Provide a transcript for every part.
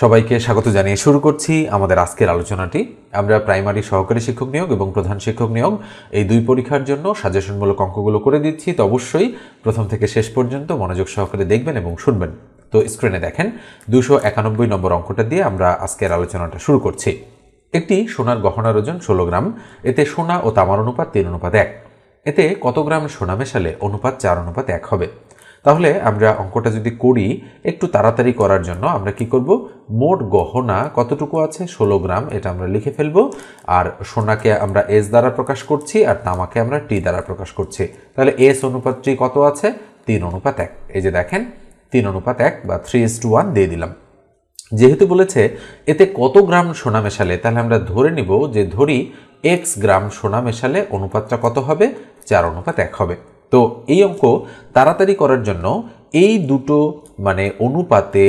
সবাইকে স্বাগত জানিয়ে শুরু করছি আমাদের আজকের আলোচনাটি। আমরা প্রাইমারি সহকারী শিক্ষক নিয়োগ এবং প্রধান শিক্ষক নিয়োগ এই দুই পরীক্ষার জন্য সাজেশনমূলক অঙ্কগুলো করে দিচ্ছি, তো অবশ্যই প্রথম থেকে শেষ পর্যন্ত মনোযোগ সহকারে দেখবেন এবং শুনবেন। তো স্ক্রিনে দেখেন 291 নম্বর অঙ্কটা দিয়ে আমরা আজকের আলোচনাটা শুরু করছি। একটি সোনার গহনার ওজন 16 গ্রাম, এতে সোনা ও তামার অনুপাত 3:1। এতে কত গ্রাম সোনা মেশালে অনুপাত 4:1 হবে? তাহলে আমরা অঙ্কটা যদি করি একটু তাড়াতাড়ি করার জন্য আমরা কি করব, মোট গহনা কতটুকু আছে 16 গ্রাম, এটা আমরা লিখে ফেলবো। আর সোনাকে আমরা এস দ্বারা প্রকাশ করছি আর তামাকে আমরা টি দ্বারা প্রকাশ করছি। তাহলে এস অনুপাতটি কত আছে? 3:1। এই যে দেখেন 3:1 বা 3:1 দিয়ে দিলাম। যেহেতু বলেছে এতে কত গ্রাম সোনা মেশালে, তাহলে আমরা ধরে নিব যে ধরি এক্স গ্রাম সোনা মেশালে অনুপাতটা কত হবে? 4:1 হবে। তো এই অঙ্ক তাড়াতাড়ি করার জন্য এই দুটো অনুপাতে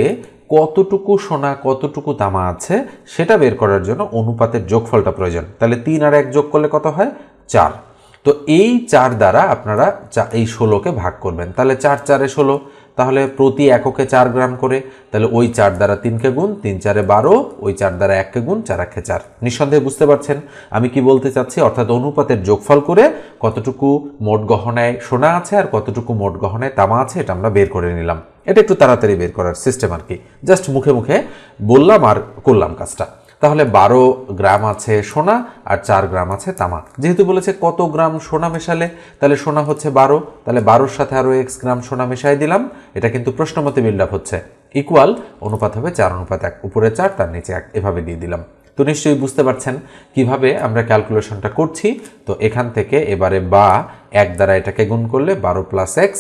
কতটুকু সোনা কতটুকু তামা আছে সেটা বের করার জন্য অনুপাতের যোগফলটা প্রয়োজন। তাহলে 3 আর 1 যোগ করলে কত হয়? 4। তো এই 4 দ্বারা আপনারা এই 16কে ভাগ করবেন। তাহলে 4 4 16, তাহলে প্রতি এককে 4 গ্রাম করে। তাহলে ওই 4 দ্বারা 3কে গুণ, 3 4 12, ওই 4 দ্বারা 1কে গুণ, 4 1 4। নিঃসন্দেহে বুঝতে পারছেন আমি কি বলতে চাচ্ছি, অর্থাৎ অনুপাতের যোগফল করে কতটুকু মোট গহনায় সোনা আছে আর কতটুকু মোট গহনায় তামা আছে এটা আমরা বের করে নিলাম। এটা একটু তাড়াতাড়ি বের করার সিস্টেম আর কি, জাস্ট মুখে মুখে বললাম আর করলাম কাজটা। তাহলে 12 গ্রাম আছে সোনা আর 4 গ্রাম আছে তামা। যেহেতু বলেছে কত গ্রাম সোনা মেশালে, তাহলে সোনা হচ্ছে 12, তাহলে 12-র সাথে আরও এক্স গ্রাম সোনা মেশাই দিলাম। এটা কিন্তু প্রশ্নমতে বিল্ড আপ হচ্ছে। ইকুয়াল অনুপাত হবে 4:1, উপরে 4 তার নিচে 1, এভাবে দিয়ে দিলাম। তো নিশ্চয়ই বুঝতে পারছেন কিভাবে আমরা ক্যালকুলেশনটা করছি। তো এখান থেকে এবারে বা 1 দ্বারা এটাকে গুণ করলে 12 + x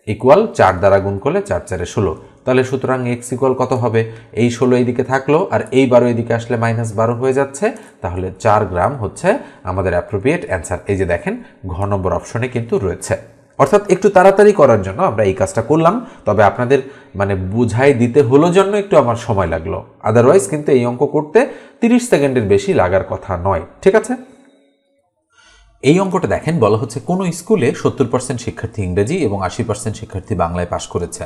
ইকুয়াল 4 দ্বারা গুণ করলে 4 4 16। তাহলে সুতরাং এক্স ইকুয়াল কত হবে? এই 16 এইদিকে থাকলো আর এই 12 এইদিকে আসলে -12 হয়ে যাচ্ছে। তাহলে 4 গ্রাম হচ্ছে আমাদের অ্যাপ্রোপ্রিয়েট অ্যান্সার। এই যে দেখেন ঘ নম্বর অপশনে কিন্তু রয়েছে। অর্থাৎ একটু তাড়াতাড়ি করার জন্য আমরা এই কাজটা করলাম, তবে আপনাদের বুঝাই দিতে হলো জন্য একটু আমার সময় লাগলো। আদারওয়াইজ কিন্তু এই অঙ্ক করতে 30 সেকেন্ডের বেশি লাগার কথা নয়। ঠিক আছে, এই অঙ্কটা দেখেন বলা হচ্ছে কোনো স্কুলে 70% শিক্ষার্থী ইংরেজি এবং 80% শিক্ষার্থী বাংলায় পাশ করেছে,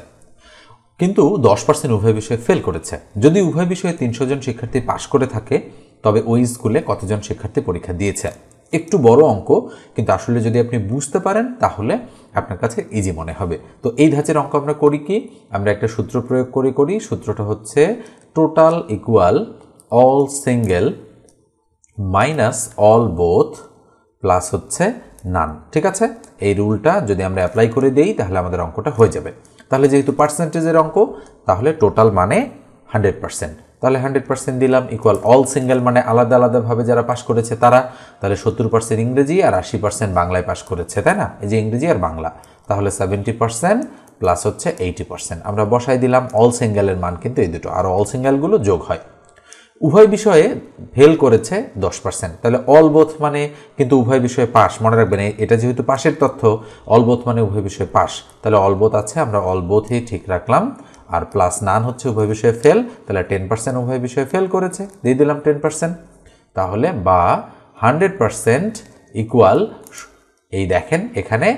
কিন্তু 10% উভয় বিষয়ে ফেল করেছে। যদি উভয় বিষয়ে 300 জন শিক্ষার্থী পাশ করে থাকে তবে ওই স্কুলে কতজন শিক্ষার্থী পরীক্ষা দিয়েছে? একটু বড় অঙ্ক, কিন্তু আসলে যদি আপনি বুঝতে পারেন তাহলে আপনার কাছে ইজি মনে হবে। তো এই ধাঁচের অঙ্ক আমরা করি কি, আমরা একটা সূত্র প্রয়োগ করি। সূত্রটা হচ্ছে total equal all single minus all both plus হচ্ছে নান। ঠিক আছে, এই রুলটা যদি আমরা অ্যাপ্লাই করে দেই তাহলে আমাদের অঙ্কটা হয়ে যাবে। তাহলে যেহেতু পার্সেন্টেজের অঙ্ক, তাহলে টোটাল মানে 100%। তাহলে 100% দিলাম ইকুয়াল অল সিঙ্গেল মানে আলাদা আলাদাভাবে যারা পাশ করেছে তারা। তাহলে 70% ইংরেজি আর 80% বাংলায় পাশ করেছে, তাই না? এই যে ইংরেজি আর বাংলা, তাহলে 70% প্লাস হচ্ছে 80%। আমরা বসাই দিলাম। অল সিঙ্গেলের মান কিন্তু এই দুটো, আর অল সিঙ্গেলগুলো যোগ হয়। উভয় বিষয়ে ফেল করেছে 10%। তাহলে অল বোথ মানে কিন্তু উভয় বিষয়ে পাস, মনে রাখবেন এটা যেহেতু পাশের তথ্য, অল বোথ মানে উভয় বিষয়ে পাস। তাহলে অল বোথ আছে, আমরা অল বোথই ঠিক রাখলাম। আর প্লাস নান হচ্ছে উভয় বিষয়ে ফেল, তাহলে 10% উভয় বিষয়ে ফেল করেছে, দিয়ে দিলাম 10%। তাহলে বা 100% ইকুয়াল, এই দেখেন এখানে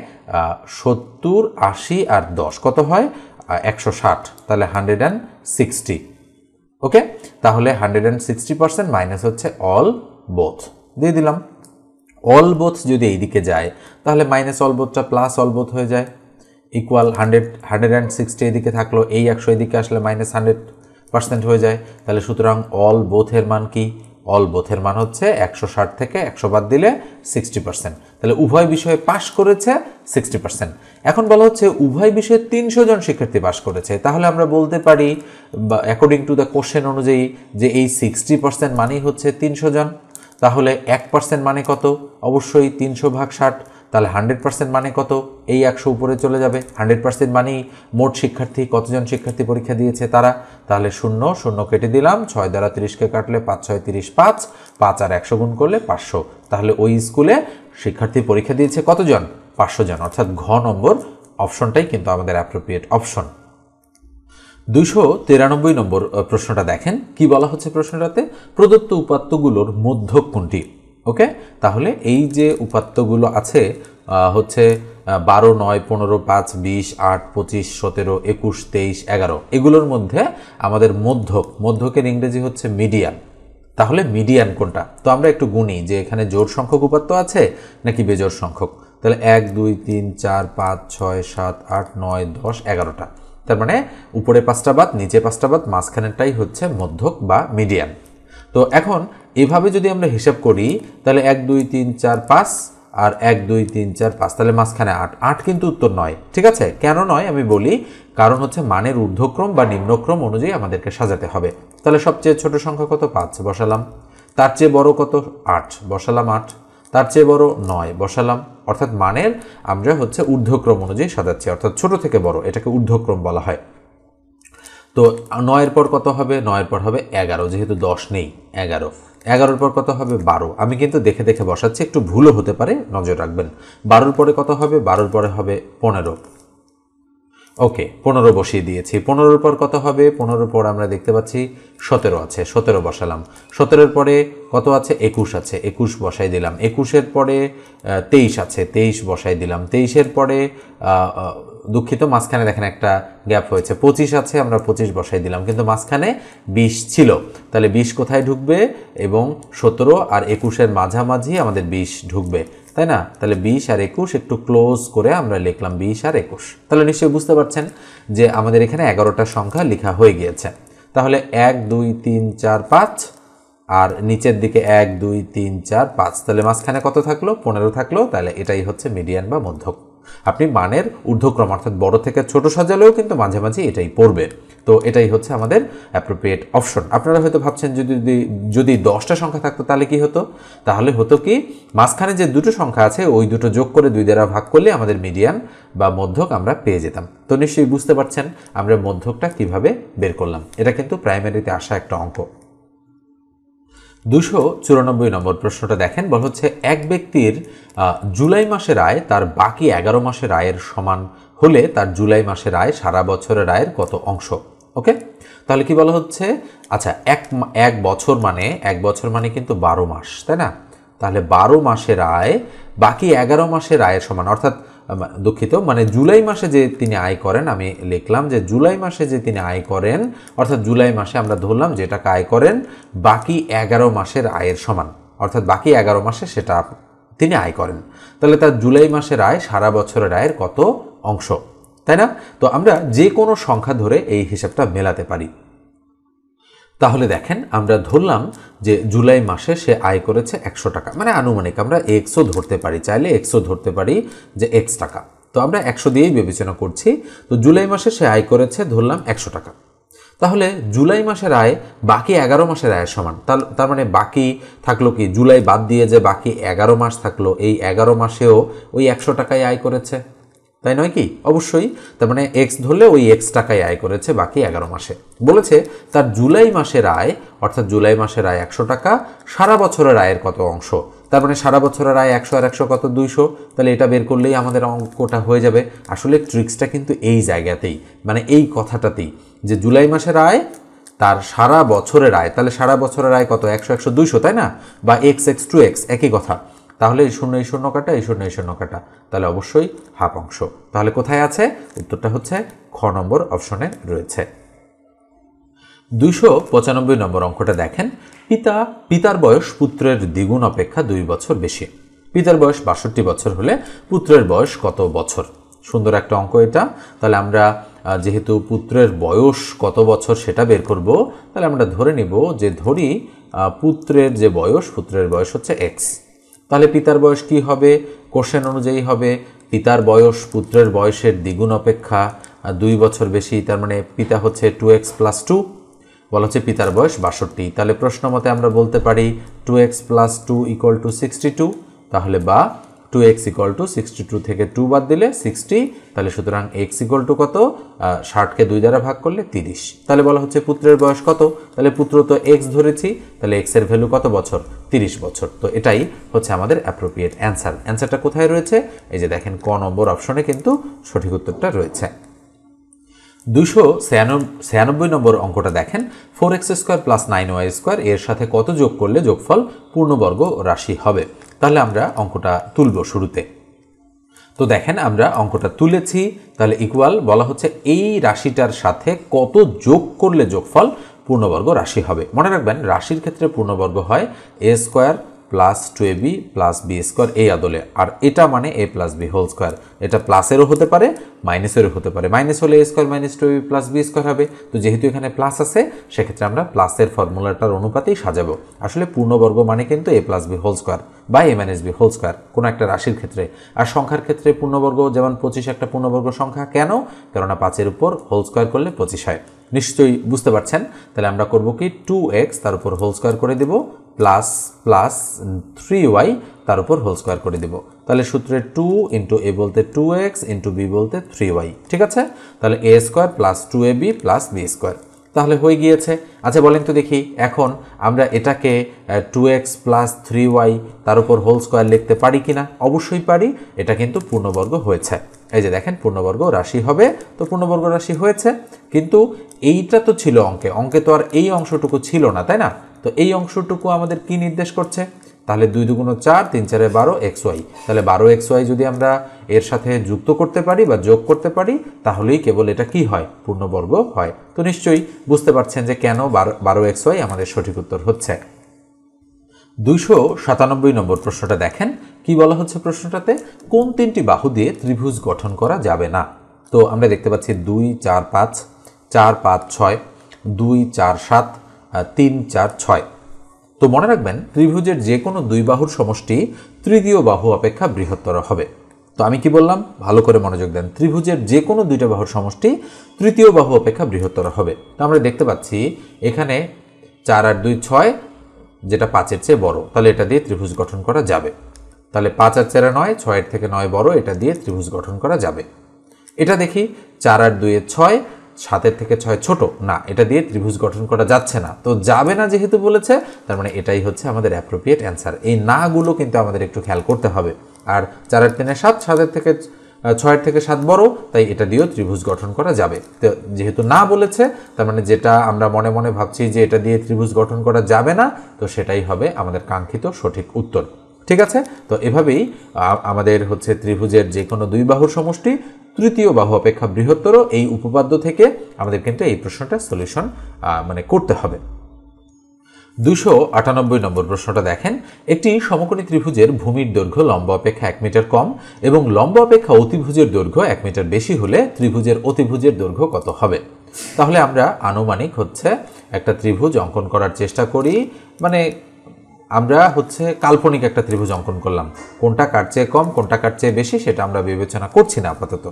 70, 80 আর 10 কত হয়? 160, তাহলে 160। ওকে, তাহলে 160% মাইনাস হচ্ছে অল বোথ, দিয়ে দিলাম। অল বোথ যদি এইদিকে যায় তাহলে মাইনাস অল বোথটা প্লাস অল বোথ হয়ে যায়, ইকুয়াল 160 এদিকে থাকলো, এই 100 এদিকে আসলে -100% হয়ে যায়। তাহলে সুতরাং অল বোথের মান কি? অল বোথের মান হচ্ছে 160 থেকে 100 বাদ দিলে 60%। তাহলে উভয় বিষয়ে পাশ করেছে 60%। এখন বলা হচ্ছে উভয় বিষয়ে 300 জন শিক্ষার্থী পাশ করেছে, তাহলে আমরা বলতে পারি অ্যাকর্ডিং টু দ্য কোশ্চেন অনুযায়ী যে এই 60% মানেই হচ্ছে 300 জন। তাহলে 1% মানে কত? অবশ্যই 300/60। তাহলে 100% মানে কত? এই 100 উপরে চলে যাবে। 100% মানেই মোট শিক্ষার্থী, কতজন শিক্ষার্থী পরীক্ষা দিয়েছে তারা। তাহলে 0 0 কেটে দিলাম, 6 দ্বারা 30কে কাটলে 5 6 30 5, 5 আর 100 গুণ করলে 500। তাহলে ওই স্কুলে শিক্ষার্থী পরীক্ষা দিয়েছে কতজন? 500 জন। অর্থাৎ ঘ নম্বর অপশনটাই কিন্তু আমাদের অ্যাপ্রোপ্রিয়েট অপশন। 293 নম্বর প্রশ্নটা দেখেন কি বলা হচ্ছে প্রশ্নটাতে, প্রদত্ত উপাত্তগুলোর মধ্যক কোনটি? ওকে, তাহলে এই যে উপাত্তগুলো আছে হচ্ছে 12, 9, 15, 5, 20, 8, 25, 17, 21, 23, 11 এগুলোর মধ্যে আমাদের মধ্যকের ইংরেজি হচ্ছে মিডিয়ান। তাহলে মিডিয়ান কোনটা? তো আমরা একটু গুনি যে এখানে জোড় সংখ্যক উপাত্ত আছে নাকি বেজোড় সংখ্যক। তাহলে 1, 2, 3, 4, 5, 6, 7, 8, 9, 10, 11টা। তার মানে উপরে 5টা বাদ, নিচে 5টা বাদ, মাঝখানেরটাই হচ্ছে মধ্যক বা মিডিয়ান। তো এখন এভাবে যদি আমরা হিসাব করি তাহলে 1, 2, 3, 4, 5 আর 1, 2, 3, 4, 5, তাহলে মাঝখানে 8। 8 কিন্তু উত্তর নয়, ঠিক আছে? কেন নয় আমি বলি, কারণ হচ্ছে মানের ঊর্ধ্বক্রম বা নিম্নক্রম অনুযায়ী আমাদেরকে সাজাতে হবে। তাহলে সবচেয়ে ছোট সংখ্যা কত? 5 বসালাম। তার চেয়ে বড় কত? 8 বসালাম 8। তার চেয়ে বড় 9 বসালাম। অর্থাৎ মানের আমরা হচ্ছে ঊর্ধ্বক্রম অনুযায়ী সাজাচ্ছি, অর্থাৎ ছোট থেকে বড়, এটাকে ঊর্ধ্বক্রম বলা হয়। তো 9-এর পর কত হবে? 9-এর পর হবে 11, যেহেতু 10 নেই 11। 11-এর পর কত হবে? 12। আমি কিন্তু দেখে দেখে বসাচ্ছি, একটু ভুলও হতে পারে, নজর রাখবেন। 12-এর পরে কত হবে? 12-এর পরে হবে 15। ওকে, 15 বসিয়ে দিয়েছি। 15-এর পর কত হবে? 15-এর পর আমরা দেখতে পাচ্ছি 17 আছে, 17 বসালাম। 17-এর পরে কত আছে? 21 আছে, 21 বসাই দিলাম। 21-এর পরে 23 আছে, 23 বসাই দিলাম। 23-এর পরে দুঃখিত, মাঝখানে দেখেন একটা গ্যাপ হয়েছে, 25 আছে, আমরা 25 বসাই দিলাম, কিন্তু মাঝখানে 20 ছিল। তাহলে 20 কোথায় ঢুকবে? এবং 17 আর 21-এর মাঝামাঝি আমাদের 20 ঢুকবে, তাই না? তাহলে 20 আর 21 একটু ক্লোজ করে আমরা লিখলাম 20 আর 21। তাহলে নিশ্চয়ই বুঝতে পারছেন যে আমাদের এখানে 11টা সংখ্যা লেখা হয়ে গিয়েছে। তাহলে 1, 2, 3, 4, 5 আর নিচের দিকে 1, 2, 3, 4, 5, তাহলে মাঝখানে কত থাকলো? 15 থাকলো। তাহলে এটাই হচ্ছে মিডিয়ান বা মধ্যক। আপনি মানের ঊর্ধ্বক্রম অর্থাৎ বড় থেকে ছোট সাজালেও কিন্তু মাঝে মাঝে এটাই পড়বে। তো এটাই হচ্ছে আমাদের অ্যাপ্রোপ্রিয়েট অপশন। আপনারা হয়তো ভাবছেন যদি 10টা সংখ্যা থাকতো তাহলে কি হতো? তাহলে হতো কি, মাঝখানে যে দুটো সংখ্যা আছে ওই দুটো যোগ করে 2 দ্বারা ভাগ করলে আমাদের মিডিয়ান বা মধ্যক আমরা পেয়ে যেতাম। তো নিশ্চয়ই বুঝতে পারছেন আমরা মধ্যকটা কিভাবে বের করলাম। এটা কিন্তু প্রাইমারিতে আসা একটা অঙ্ক। 294 নম্বর প্রশ্নটা দেখেন, বলা হচ্ছে এক ব্যক্তির জুলাই মাসের আয় তার বাকি 11 মাসের আয়ের সমান হলে তার জুলাই মাসের আয় সারা বছরের আয়ের কত অংশ? ওকে, তাহলে কি বলা হচ্ছে? আচ্ছা, এক বছর মানে কিন্তু 12 মাস, তাই না? তাহলে 12 মাসের আয় বাকি 11 মাসের আয়ের সমান, অর্থাৎ দুঃখিত, মানে জুলাই মাসে যে তিনি আয় করেন, আমি লিখলাম যে জুলাই মাসে যে তিনি আয় করেন, অর্থাৎ জুলাই মাসে আমরা ধরলাম যে টাকা আয় করেন বাকি 11 মাসের আয়ের সমান, অর্থাৎ বাকি 11 মাসে সেটা তিনি আয় করেন। তাহলে তার জুলাই মাসের আয় সারা বছরের আয়ের কত অংশ, তাই না? তো আমরা যে কোনো সংখ্যা ধরে এই হিসাবটা মেলাতে পারি। তাহলে দেখেন, আমরা ধরলাম যে জুলাই মাসে সে আয় করেছে 100 টাকা, মানে আনুমানিক, আমরা এক্সও ধরতে পারি, চাইলে এক্সও ধরতে পারি যে এক্স টাকা। তো আমরা 100 দিয়েই বিবেচনা করছি। তো জুলাই মাসে সে আয় করেছে ধরলাম 100 টাকা। তাহলে জুলাই মাসের আয় বাকি 11 মাসের আয়ের সমান। তার মানে বাকি থাকলো কি, জুলাই বাদ দিয়ে যে বাকি 11 মাস থাকলো, এই 11 মাসেও ওই 100 টাকায় আয় করেছে, তাই নয় কি? অবশ্যই। তার মানে এক্স ধরলে ওই এক্স টাকায় আয় করেছে বাকি 11 মাসে। বলেছে তার জুলাই মাসের আয়, অর্থাৎ জুলাই মাসের আয় 100 টাকা, সারা বছরের আয়ের কত অংশ? তার মানে সারা বছরের আয় 100 আর 100 কত? 200। তাহলে এটা বের করলেই আমাদের অঙ্কটা হয়ে যাবে। আসলে ট্রিক্সটা কিন্তু এই জায়গাতেই, মানে এই কথাটাতেই, যে জুলাই মাসের আয় তার সারা বছরের আয়, তাহলে সারা বছরের আয় কত? 100, 100, 200, তাই না? বা এক্স এক্স টু এক্স, একই কথা। তাহলে এই শূন্য কাটা, এই শূন্য কাটা, তাহলে অবশ্যই হাফ অংশ। তাহলে কোথায় আছে? উত্তরটা হচ্ছে খ নম্বর অপশনে রয়েছে। 295 নম্বর অঙ্কটা দেখেন, পিতার বয়স পুত্রের দ্বিগুণ অপেক্ষা 2 বছর বেশি। পিতার বয়স 62 বছর হলে পুত্রের বয়স কত বছর? সুন্দর একটা অঙ্ক এটা। তাহলে আমরা যেহেতু পুত্রের বয়স কত বছর সেটা বের করব, তাহলে আমরা ধরে নিব যে ধরি পুত্রের বয়স হচ্ছে এক্স। তাহলে পিতার বয়স কি হবে? কোশ্চেন অনুযায়ী হবে পিতার বয়স পুত্রের বয়সের দ্বিগুণ অপেক্ষা 2 বছর বেশি। তার মানে পিতা হচ্ছে 2x + 2, বলা হচ্ছে পিতার বয়স 62। তাহলে প্রশ্ন মতে আমরা বলতে পারি 2x + 2 = 62। তাহলে বা 2x = 62 থেকে 2 বাদ দিলে 60। তাহলে সুতরাং x = কত? 60কে 2 দ্বারা ভাগ করলে 30। তাহলে বলা হচ্ছে পুত্রের বয়স কত? তাহলে পুত্র তো x ধরেছি, তাহলে x এর ভ্যালু কত বছর? 30 বছর। তো এটাই হচ্ছে আমাদের অ্যাপ্রোপ্রিয়েট অ্যান্সার। অ্যান্সারটা কোথায় রয়েছে? এই যে দেখেন, ক নম্বর অপশনে কিন্তু সঠিক উত্তরটা রয়েছে। 296 নম্বর অঙ্কটা দেখেন, 4x² + 9y² এর সাথে কত যোগ করলে যোগফল পূর্ণবর্গ রাশি হবে? তাহলে আমরা অঙ্কটা তুলব শুরুতে। তো দেখেন আমরা অঙ্কটা তুলেছি, তাহলে ইকুয়াল বলা হচ্ছে এই রাশিটার সাথে কত যোগ করলে যোগফল পূর্ণবর্গ রাশি হবে। মনে রাখবেন রাশির ক্ষেত্রে পূর্ণবর্গ হয় a square plus 2ab plus B square এই আদলে, আর এটা মানে a plus B whole square. এটা প্লাসেরও হতে পারে মাইনাসেরও হতে পারে, মাইনাস হলে a square minus 2ab plus B square হবে। তো যেহেতু এখানে প্লাস আছে সেক্ষেত্রে আমরা প্লাসের ফর্মুলাটার অনুপাতেই সাজাবো। আসলে পূর্ণবর্গ মানে কিন্তু a plus B whole square বা a minus B whole square কোনো একটা রাশির ক্ষেত্রে। আর সংখ্যার ক্ষেত্রে পূর্ণবর্গ যেমন 25 একটা পূর্ণবর্গ সংখ্যা, কেন? কেননা 5-এর উপর হোল স্কোয়ার করলে 25 হয়। নিশ্চয়ই বুঝতে পারছেন। তাহলে আমরা করব কি 2x তার উপর হোল স্কোয়ার করে দেব প্লাস প্লাস 3y তার উপর হোল স্কোয়ার করে দেব। তাহলে সূত্রে 2 ইন্টু a বলতে 2x ইন্টু b বলতে 3y, ঠিক আছে? তাহলে a square plus 2ab plus b square তাহলে হয়ে গিয়েছে। আচ্ছা বলেন তো দেখি, এখন আমরা এটাকে 2x প্লাস 3y তার উপর হোল স্কোয়ার লিখতে পারি কিনা? অবশ্যই পারি, এটা কিন্তু পূর্ণবর্গ হয়েছে। এই যে দেখেন পূর্ণবর্গ রাশি হবে, তো পূর্ণবর্গ রাশি হয়েছে। কিন্তু এইটা তো ছিল অঙ্কে তো আর এই অংশটুকু ছিল না, তাই না? তো এই অংশটুকু আমাদের কি নির্দেশ করছে? তাহলে 2 2 4 3 4 12 xy, তাহলে 12 xy যদি আমরা এর সাথে যুক্ত করতে পারি বা যোগ করতে পারি তাহলেই কেবল এটা কি হয়? পূর্ণবর্গ হয়। তো নিশ্চয়ই বুঝতে পারছেন যে কেন 12 xy আমাদের সঠিক উত্তর হচ্ছে। 297 নম্বর প্রশ্নটা দেখেন, কি বলা হচ্ছে প্রশ্নটাতে? কোন 3টি বাহু দিয়ে ত্রিভুজ গঠন করা যাবে না? তো আমরা দেখতে পাচ্ছি 2 4 5 4 5 6 2 4 7 3 4 6। তো মনে রাখবেন ত্রিভুজের যে কোনো দুই বাহুর সমষ্টি তৃতীয় বাহু অপেক্ষা বৃহত্তর হবে। তো আমি কি বললাম? ভালো করে মনোযোগ দেন। ত্রিভুজের যে কোনো দুইটা বাহুর সমষ্টি তৃতীয় বাহু অপেক্ষা বৃহত্তর হবে। তো আমরা দেখতে পাচ্ছি এখানে 4 আর 2 6, যেটা 5-এর চেয়ে বড়, তাহলে এটা দিয়ে ত্রিভুজ গঠন করা যাবে। তাহলে 5 আর 4 9, 6-এর থেকে 9 বড়, এটা দিয়ে ত্রিভুজ গঠন করা যাবে। এটা দেখি 4 আর 2 6, 7-এর থেকে 6 ছোট, না, এটা দিয়ে ত্রিভুজ গঠন করা যাচ্ছে না। তো যাবে না যেহেতু বলেছে, তার মানে এটাই হচ্ছে আমাদের অ্যাপ্রোপ্রিয়েট অ্যান্সার। এই নাগুলো কিন্তু আমাদের একটু খেয়াল করতে হবে। আর 4 আর 3 7, 7-এর থেকে 6-এর থেকে 7 বড়, তাই এটা দিয়েও ত্রিভুজ গঠন করা যাবে। তো যেহেতু না বলেছে, তার মানে যেটা আমরা মনে মনে ভাবছি যে এটা দিয়ে ত্রিভুজ গঠন করা যাবে না, তো সেটাই হবে আমাদের কাঙ্ক্ষিত সঠিক উত্তর। ঠিক আছে? তো এভাবেই আমাদের হচ্ছে ত্রিভুজের যে কোনো দুই বাহুর সমষ্টি তৃতীয় বাহু অপেক্ষা বৃহত্তর, এই উপপাদ্য থেকে আমাদের কিন্তু এই প্রশ্নটা সলিউশন করতে হবে। 298 নম্বর প্রশ্নটা দেখেন, একটি সমকোণী ত্রিভুজের ভূমির দৈর্ঘ্য লম্ব অপেক্ষা 1 মিটার কম এবং লম্ব অপেক্ষা অতিভুজের দৈর্ঘ্য 1 মিটার বেশি হলে ত্রিভুজের অতিভুজের দৈর্ঘ্য কত হবে? তাহলে আমরা আনুমানিক হচ্ছে একটা ত্রিভুজ অঙ্কন করার চেষ্টা করি, আমরা হচ্ছে কাল্পনিক একটা ত্রিভুজ অঙ্কন করলাম। কোনটা কার চেয়ে কম কোনটা কার চেয়ে বেশি সেটা আমরা বিবেচনা করছি না আপাতত।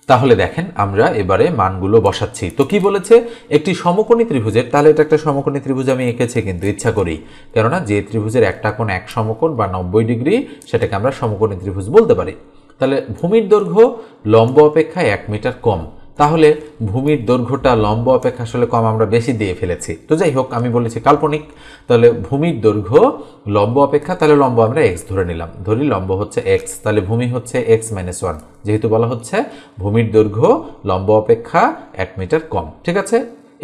তাহলে দেখেন আমরা এবারে মানগুলো বসাচ্ছি। তো কি বলেছে? একটি সমকোণী ত্রিভুজের, তাহলে এটা একটা সমকোণী ত্রিভুজ আমি এঁকেছি কিন্তু ইচ্ছা করেই, কেননা যে ত্রিভুজের একটা কোণ এক সমকোণ বা 90 ডিগ্রি সেটাকে আমরা সমকোণী ত্রিভুজ বলতে পারি। তাহলে ভূমির দৈর্ঘ্য লম্ব অপেক্ষা 1 মিটার কম, তাহলে ভূমির দৈর্ঘ্যটা লম্ব অপেক্ষা আসলে কম, আমরা বেশি দিয়ে ফেলেছি। তো যাই হোক, আমি বলেছি কাল্পনিক, তাহলে ভূমির দৈর্ঘ্য লম্ব অপেক্ষা, তাহলে লম্ব আমরা x ধরে নিলাম, ধরি লম্ব হচ্ছে x, তাহলে ভূমি হচ্ছে x - 1, যেহেতু বলা হচ্ছে ভূমির দৈর্ঘ্য লম্ব অপেক্ষা 1 মিটার কম। ঠিক আছে?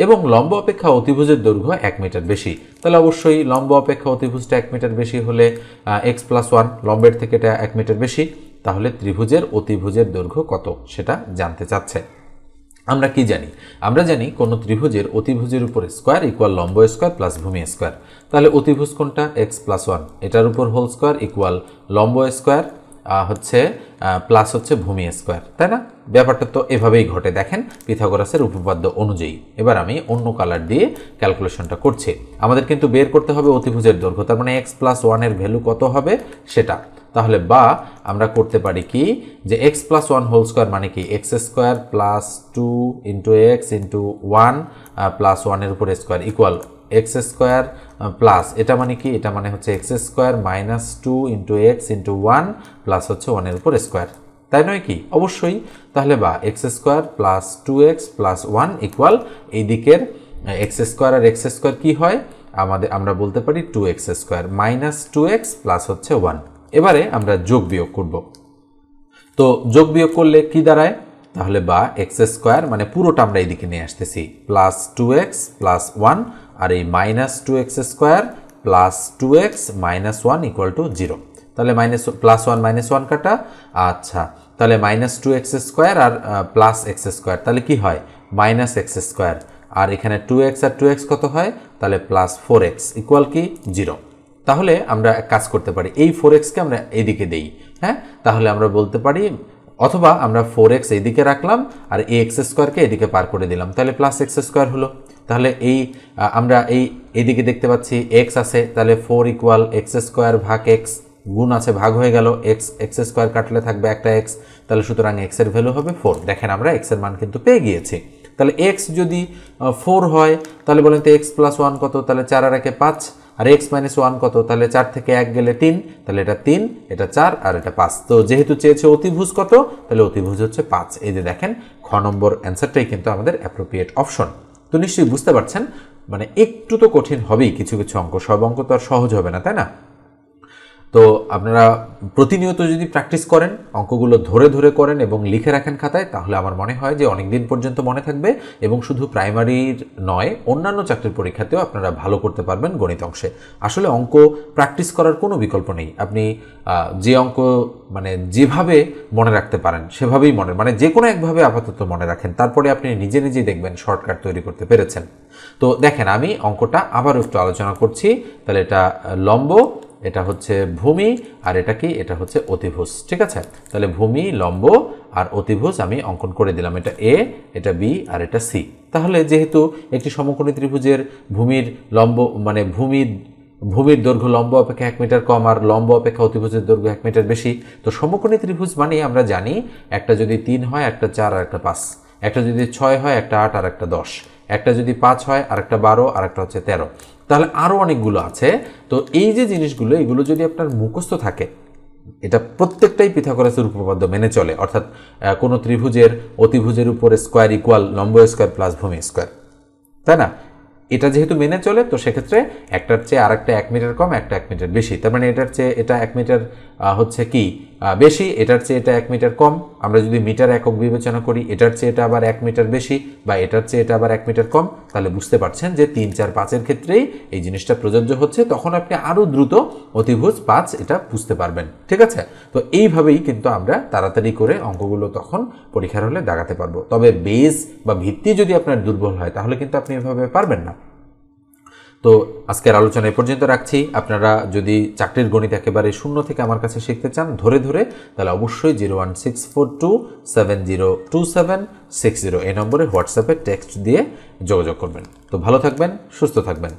এবং লম্ব অপেক্ষা অতিভুজের দৈর্ঘ্য 1 মিটার বেশি, তাহলে অবশ্যই লম্ব অপেক্ষা অতিভুজটা 1 মিটার বেশি হলে x + 1, লম্বের থেকে এটা 1 মিটার বেশি, তাহলে ত্রিভুজের অতিভুজের দৈর্ঘ্য কত সেটা জানতে চাচ্ছে। আমরা কি জানি? আমরা জানি কোন ত্রিভুজের অতিভুজের উপরে স্কোয়ার ইকুয়াল লম্ব স্কোয়ার প্লাস ভূমি স্কোয়ার। তাহলে অতিভুজ কোনটা? x + 1, এটার উপর হোল স্কোয়ার ইকুয়াল লম্ব স্কোয়ার হচ্ছে প্লাস হচ্ছে ভূমি স্কোয়ার, তাই না? ব্যাপারটা তো এভাবেই ঘটে, দেখেন পিথাগোরাসের উপপাদ্য অনুযায়ী। এবার আমি অন্য কালার দিয়ে ক্যালকুলেশনটা করছি। আমাদের কিন্তু বের করতে হবে অতিভুজের দৈর্ঘ্য, তার মানে x + 1 এর ভ্যালু কত হবে সেটা। তাহলে বা আমরা করতে পারি কি, যে x + 1 হোল স্কোয়ার মানে কি x² + 2 × x × 1 + 1 এর উপর স্কোয়ার ইকুয়াল x² প্লাস, এটা মানে কি, এটা মানে হচ্ছে x² - 2 × x × 1 প্লাস হচ্ছে 1 এর উপর স্কোয়ার, তাই নয় কি? অবশ্যই। তাহলে বা x² + 2x + 1 ইকুয়াল এই দিকের x² আর x² কি হয় আমরা বলতে পারি 2x² - 2x প্লাস হচ্ছে 1। এবারে আমরা যোগ বিয়োগ করব। তো যোগ বিয়োগ করলে কি দাঁড়ায়? তাহলে বা x² মানে পুরোটা আমরা এইদিকে নিয়ে আসতেছি, প্লাস 2x + 1 আর এই -2x² + 2x - 1 = 0। তাহলে +1 -1 কাটা, আচ্ছা তাহলে -2x² আর +x², তাহলে কি হয় -x², আর এখানে 2x আর 2x কত হয়, তাহলে +4x ইকুয়াল কি 0। তাহলে আমরা এক কাজ করতে পারি, এই 4xকে আমরা এইদিকে দেই, হ্যাঁ, তাহলে আমরা বলতে পারি, অথবা আমরা 4x এইদিকে রাখলাম আর x² এদিকে পার করে দিলাম, তাহলে +x² হলো। তাহলে আমরা এইদিকে দেখতে পাচ্ছি x আছে, তাহলে 4 ইকুয়াল x² ভাগ x, গুণ আছে ভাগ হয়ে গেল, x² কাটলে থাকবে একটা x, তাহলে সুতরাং x এর ভ্যালু হবে 4। দেখেন আমরা x এর মান কিন্তু পেয়ে গিয়েছি। তাহলে x যদি 4 হয় তাহলে বলেন তো x + 1 কত, তাহলে 4 আর 1 5, আর x - 1 কত, তাহলে 4 থেকে 1 গেলে 3, তাহলে এটা 3, এটা 4 আর এটা 5। তো যেহেতু চেয়েছে অতিভুজ কত, তাহলে অতিভুজ হচ্ছে 5। এই যে দেখেন খ নম্বর অ্যান্সারটাই কিন্তু আমাদের অ্যাপ্রোপ্রিয়েট অপশন। তো নিশ্চয়ই বুঝতে পারছেন, মানে একটু তো কঠিন হবেই কিছু কিছু অঙ্ক, সব অঙ্ক তো আর সহজ হবে না, তাই না? তো আপনারা প্রতিনিয়ত যদি প্র্যাকটিস করেন, অঙ্কগুলো ধরে ধরে করেন এবং লিখে রাখেন খাতায়, তাহলে আমার মনে হয় যে অনেক দিন পর্যন্ত মনে থাকবে এবং শুধু প্রাইমারির নয়, অন্যান্য চাকরির পরীক্ষাতেও আপনারা ভালো করতে পারবেন গণিত অংশে। আসলে অঙ্ক প্র্যাকটিস করার কোনো বিকল্প নেই। আপনি যে অঙ্ক মানে যেভাবে মনে রাখতে পারেন সেভাবেই মানে যে কোনো একভাবে আপাতত মনে রাখেন, তারপরে আপনি নিজে নিজেই দেখবেন শর্টকাট তৈরি করতে পেরেছেন। তো দেখেন আমি অঙ্কটা আবারও একটু আলোচনা করছি। তাহলে এটা লম্ব, এটা হচ্ছে ভূমি, আর এটা কি, এটা হচ্ছে অতিভুজ, ঠিক আছে? তাহলে ভূমি, লম্ব আর অতিভুজ আমি অঙ্কন করে দিলাম, এটা এ, এটা বি আর এটা সি। তাহলে যেহেতু একটি সমকোণী ত্রিভুজের ভূমির লম্ব মানে ভূমির দৈর্ঘ্য লম্ব অপেক্ষা 1 মিটার কম আর লম্ব অপেক্ষা অতিভুজের দৈর্ঘ্য 1 মিটার বেশি, তো সমকোণী ত্রিভুজ মানে আমরা জানি একটা যদি 3 হয়, একটা 4 আর একটা 5, একটা যদি 6 হয়, একটা 8 আর একটা 10, একটা যদি 5 হয় আর একটা 12 আর একটা হচ্ছে 13, তাহলে আরও অনেকগুলো আছে। তো এই যে জিনিসগুলো, এগুলো যদি আপনার মুখস্থ থাকে, এটা প্রত্যেকটাই পিথাগোরাসের উপপাদ্য মেনে চলে, অর্থাৎ কোনো ত্রিভুজের অতিভুজের উপরে স্কোয়ার ইকুয়াল লম্ব স্কোয়ার প্লাস ভূমি স্কোয়ার, তাই না? এটা যেহেতু মেনে চলে, তো সেক্ষেত্রে একটার চেয়ে আরেকটা 1 মিটার কম, একটা 1 মিটার বেশি, তার মানে এটার চেয়ে এটা 1 মিটার হচ্ছে কি বেশি, এটার চেয়ে এটা 1 মিটার কম। আমরা যদি মিটার একক বিবেচনা করি, এটার চেয়ে এটা আবার 1 মিটার বেশি বা এটার চেয়ে এটা আবার 1 মিটার কম, তাহলে বুঝতে পারছেন যে 3, 4, 5-এর ক্ষেত্রেই এই জিনিসটা প্রযোজ্য হচ্ছে। তখন আপনি আরও দ্রুত অতিভুজ 5 এটা বুঝতে পারবেন, ঠিক আছে? তো এইভাবেই কিন্তু আমরা তাড়াতাড়ি করে অঙ্কগুলো তখন পরীক্ষার হলে দাগাতে পারবো। তবে বেস বা ভিত্তি যদি আপনার দুর্বল হয়, তাহলে কিন্তু আপনি এভাবে পারবেন না। তো আজকের আলোচনা এ পর্যন্ত রাখছি। আপনারা যদি চাকরির গণিত একেবারে শূন্য থেকে আমার কাছে শিখতে চান ধরে ধরে, তাহলে অবশ্যই 01642702760 এই নম্বরে হোয়াটসঅ্যাপে টেক্সট দিয়ে যোগাযোগ করবেন। তো ভালো থাকবেন, সুস্থ থাকবেন।